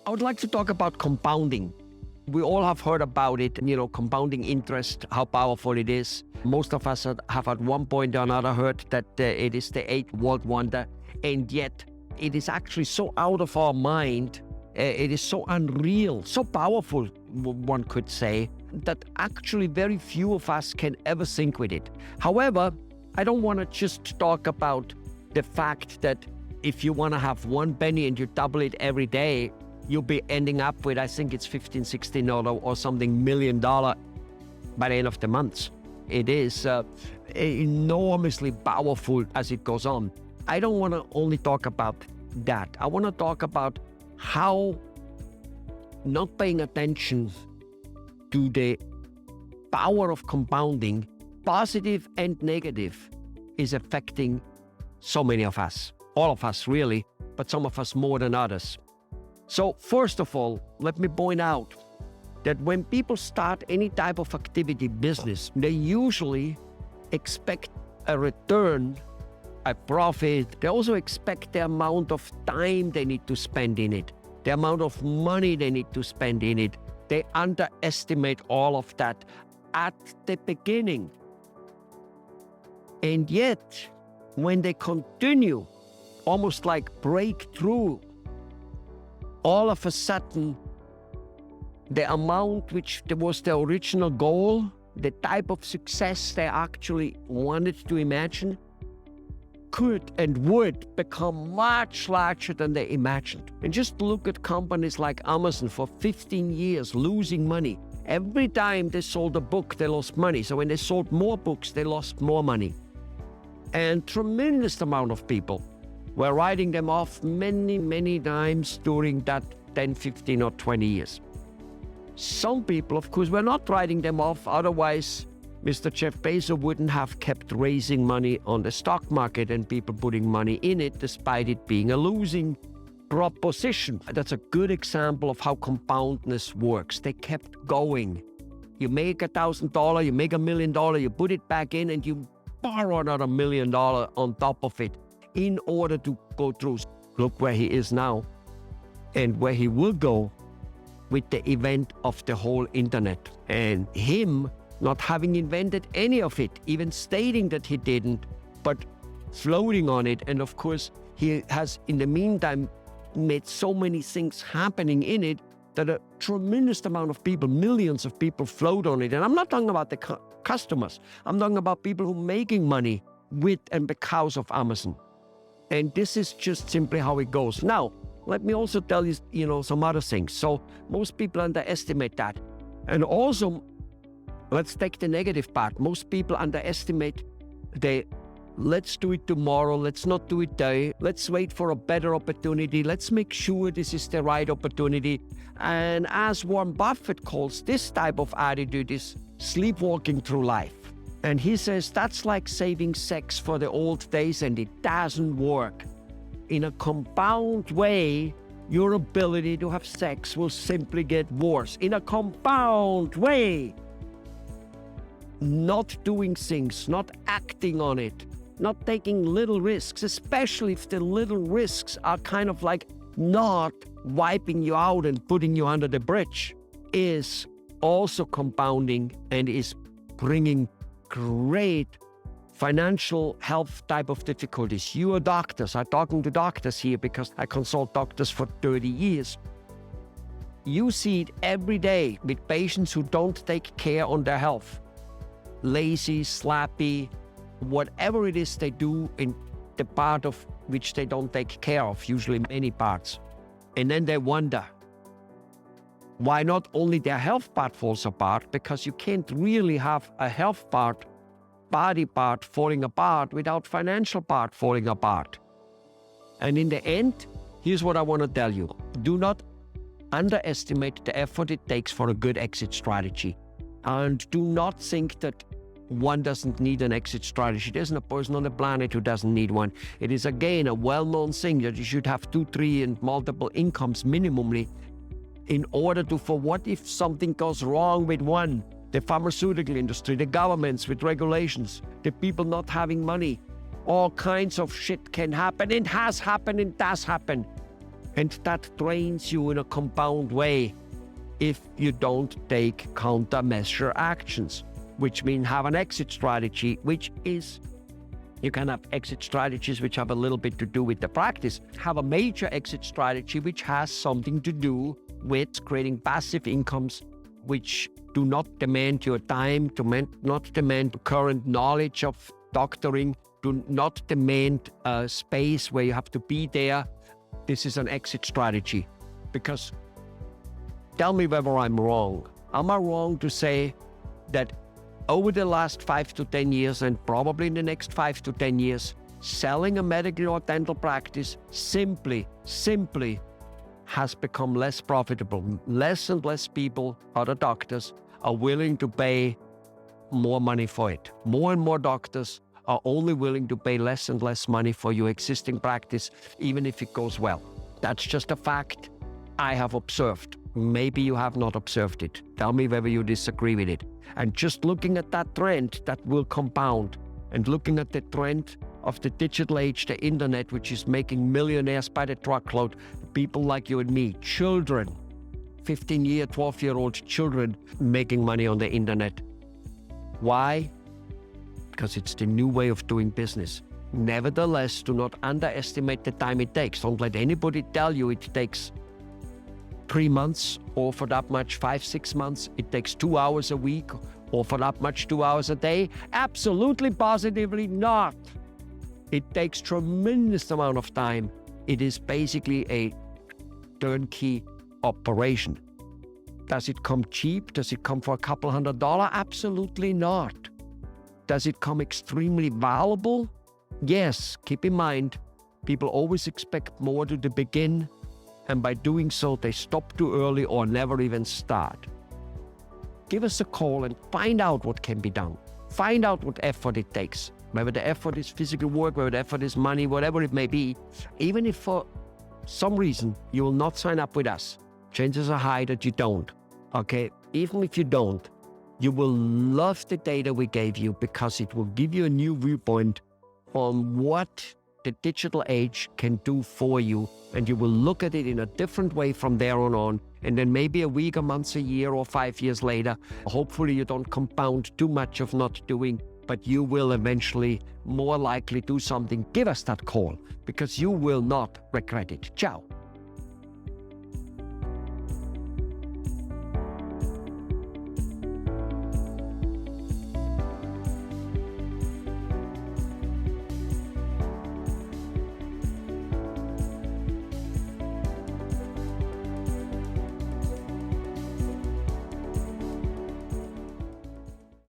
I would like to talk about compounding. We all have heard about it, compounding interest, how powerful it is. Most of us have at one point or another heard that it is the eighth world wonder, and yet it is actually so out of our mind, it is so unreal, so powerful, one could say, that actually very few of us can ever think with it. However, I don't want to just talk about the fact that if you want to have one penny and you double it every day, you'll be ending up with, I think it's $15, $16 or something $1 million by the end of the month. It is enormously powerful as it goes on. I don't want to only talk about that. I want to talk about how not paying attention to the power of compounding, positive and negative, is affecting so many of us. All of us really, but some of us more than others. So first of all, let me point out that when people start any type of activity, business, they usually expect a return, a profit. They also expect the amount of time they need to spend in it, the amount of money they need to spend in it. They underestimate all of that at the beginning. And yet, when they continue, almost like breakthrough, all of a sudden, the amount which was the original goal, the type of success they actually wanted to imagine, could and would become much larger than they imagined. And just look at companies like Amazon for 15 years losing money. Every time they sold a book, they lost money. So when they sold more books, they lost more money. And tremendous amount of people were writing them off many, many times during that 10, 15 or 20 years. Some people, of course, were not writing them off. Otherwise, Mr. Jeff Bezos wouldn't have kept raising money on the stock market and people putting money in it, despite it being a losing proposition. That's a good example of how compoundness works. They kept going. You make $1,000, you make $1 million, you put it back in, and you borrow another $1 million on top of it in order to go through. Look where he is now and where he will go with the event of the whole internet. And him not having invented any of it, even stating that he didn't, but floating on it. And of course, he has in the meantime made so many things happening in it that a tremendous amount of people, millions of people float on it. And I'm not talking about the customers. I'm talking about people who are making money with and because of Amazon. And this is just simply how it goes. Now, let me also tell you, some other things. So most people underestimate that. And also, let's take the negative part. Most people underestimate the let's do it tomorrow, let's not do it today, let's wait for a better opportunity, let's make sure this is the right opportunity. And as Warren Buffett calls this type of attitude is sleepwalking through life. And he says that's like saving sex for the old days, and it doesn't work. In a compound way, your ability to have sex will simply get worse. In a compound way. Not doing things, not acting on it, not taking little risks, especially if the little risks are kind of like not wiping you out and putting you under the bridge, is also compounding and is bringing great financial health type of difficulties. You are doctors. I'm talking to doctors here because I consult doctors for 30 years. You see it every day with patients who don't take care on their health. Lazy, slappy, whatever it is they do in the part of which they don't take care of, usually many parts. And then they wonder why not only their health part falls apart, because you can't really have a health part, body part falling apart without financial part falling apart. And in the end, here's what I want to tell you. Do not underestimate the effort it takes for a good exit strategy. And do not think that one doesn't need an exit strategy. There's no person on the planet who doesn't need one. It is again a well-known thing that you should have 2, 3 and multiple incomes minimally in order to, for what if something goes wrong with one? The pharmaceutical industry, the governments with regulations, the people not having money. All kinds of shit can happen. It has happened, it does happen. And that drains you in a compound way if you don't take countermeasure actions, which mean have an exit strategy, which is, you can have exit strategies which have a little bit to do with the practice, have a major exit strategy which has something to do with creating passive incomes which do not demand your time, do not demand current knowledge of doctoring, do not demand a space where you have to be there. This is an exit strategy. Because tell me whether I'm wrong. Am I wrong to say that over the last 5 to 10 years, and probably in the next 5 to 10 years, selling a medical or dental practice simply has become less profitable? Less and less people, other doctors, are willing to pay more money for it. More and more doctors are only willing to pay less and less money for your existing practice, even if it goes well. That's just a fact I have observed. Maybe you have not observed it. Tell me whether you disagree with it. And just looking at that trend, that will compound, and looking at the trend of the digital age, the internet, which is making millionaires by the truckload, people like you and me, children, 15-year, 12-year-old children making money on the internet. Why? Because it's the new way of doing business. Nevertheless, do not underestimate the time it takes. Don't let anybody tell you it takes 3 months, or for that much 5-6 months. It takes 2 hours a week, or for that much 2 hours a day. Absolutely, positively not. It takes tremendous amount of time. It is basically a turnkey operation. Does it come cheap? Does it come for a couple $100? Absolutely not. Does it come extremely valuable? Yes. Keep in mind, people always expect more to the begin, and by doing so, they stop too early or never even start. Give us a call and find out what can be done. Find out what effort it takes. Whether the effort is physical work, whether the effort is money, whatever it may be. Even if for some reason you will not sign up with us, chances are high that you don't. Okay? Even if you don't, you will love the data we gave you, because it will give you a new viewpoint on what the digital age can do for you, and you will look at it in a different way from there on. And then maybe a week, a month, a year, or 5 years later, hopefully you don't compound too much of not doing, but you will eventually more likely do something. Give us that call, because you will not regret it. Ciao.